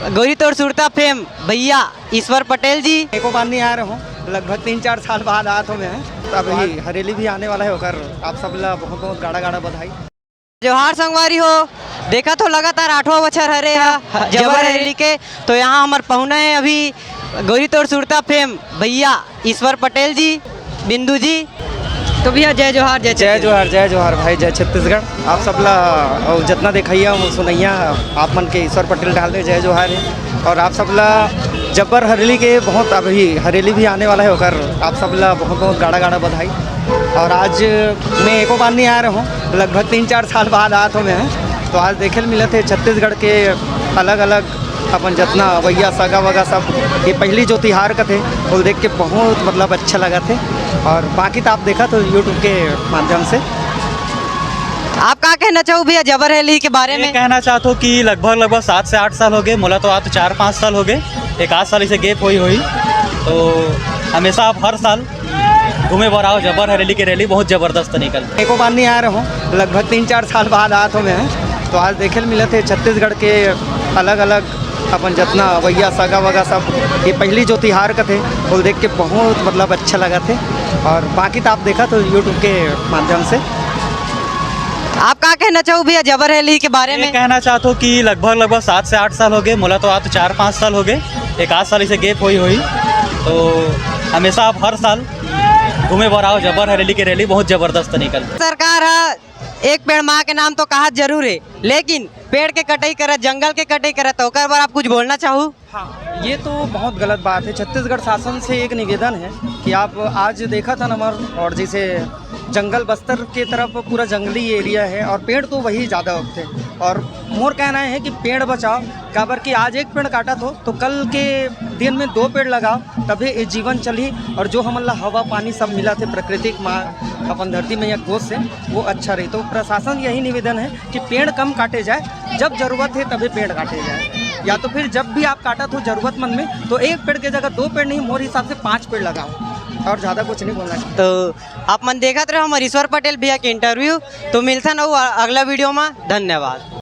गोरी तोड़ सुरता फेम भैया ईश्वर पटेल जी एको बार नहीं आ रहे हो, लगभग 3-4 साल बाद आया तो मैं अभी हरेली भी आने वाला है होकर आप सब ला बहुत बहुत गाड़ा गाड़ा बधाई। जोहार संगवारी हो। देखा तो लगातार 8वां बछर हरे जबर हरेली के। तो यहाँ हमार पहुना है अभी गोरी तोड़ सुरता फेम भैया ईश्वर पटेल जी बिंदु जी। तो भैया जय जोहार जय जोहार भाई, जय छत्तीसगढ़। आप सब ला और जितना देखिए सुनैया आप मन के ईश्वर पटेल डाल दे जय जोहार है। और आप सब ला जबर हरेली के बहुत अभी हरेली भी आने वाला है होकर आप सब ला बहुत बहुत गाड़ा गाड़ा बधाई। और आज मैं एको बार नहीं आ रहा हूँ, लगभग 3-4 साल बाद आया तो मैं। तो आज देखे मिले थे छत्तीसगढ़ के अलग अलग अपन जितना भैया सगा वगा सब, ये पहली जो तिहार का थे वो देख के बहुत मतलब अच्छा लगा थे। और बाकी तो आप देखा तो यूट्यूब के माध्यम से। आप क्या कहना चाहो भैया जबर हरेली के बारे में? कहना चाहता हूँ कि लगभग 7 से 8 साल हो गए, मोला तो आ तो 4-5 साल हो गए, एक आध साल इसे गैप हुई। तो हमेशा आप हर साल घूमे बार आओ, जबर हरेली की रैली बहुत ज़बरदस्त निकल। एको बार नहीं आ रहा हूँ, लगभग 3-4 साल बाद आया तो मैं। तो आज देखे मिले थे छत्तीसगढ़ के अलग अलग अपन जितना भैया सगा वगा सब, ये पहली जो तिहार का थे वो देख के बहुत मतलब अच्छा लगा थे। और बाकी तो आप देखा तो यूट्यूब के माध्यम से। आप क्या कहना चाहो भैया जबर हरेली के बारे में? कहना चाहता हूँ कि लगभग 7 से 8 साल हो गए, मोला तो आ तो 4-5 साल हो गए, एक आध साल इसे गैप हुई। तो हमेशा आप हर साल घूमे बार आओ, जबर हरेली की रैली बहुत ज़बरदस्त निकल। सरकार एक पेड़ माँ के नाम तो कहा जरूर है, लेकिन पेड़ के कटाई करत, जंगल के कटाई करत, तो ओकर बार आप कुछ बोलना चाहो? हाँ, ये तो बहुत गलत बात है। छत्तीसगढ़ शासन से एक निवेदन है कि आप आज देखा था नंबर, और जैसे जंगल बस्तर के तरफ पूरा जंगली एरिया है और पेड़ तो वही ज़्यादा होते हैं। और मोर कहना है कि पेड़ बचाओ, काबर कि आज एक पेड़ काटा तो कल के दिन में 2 पेड़ लगाओ, तभी ये जीवन चली। और जो हमला हवा पानी सब मिला थे प्राकृतिक माँ अपन धरती में या गोद से, वो अच्छा रही। तो प्रशासन यही निवेदन है कि पेड़ कम काटे जाए, जब ज़रूरत है तभी पेड़ काटे जाए, या तो फिर जब भी आप काटा तो ज़रूरतमंद में तो 1 पेड़ के जगह 2 पेड़ नहीं, मोर हिसाब से 5 पेड़ लगाओ। और ज़्यादा कुछ नहीं बोलना चाहिए। तो आप मन देखा रहे हमारे ईश्वर पटेल भैया के इंटरव्यू। तो मिलता ना अगला वीडियो में। धन्यवाद।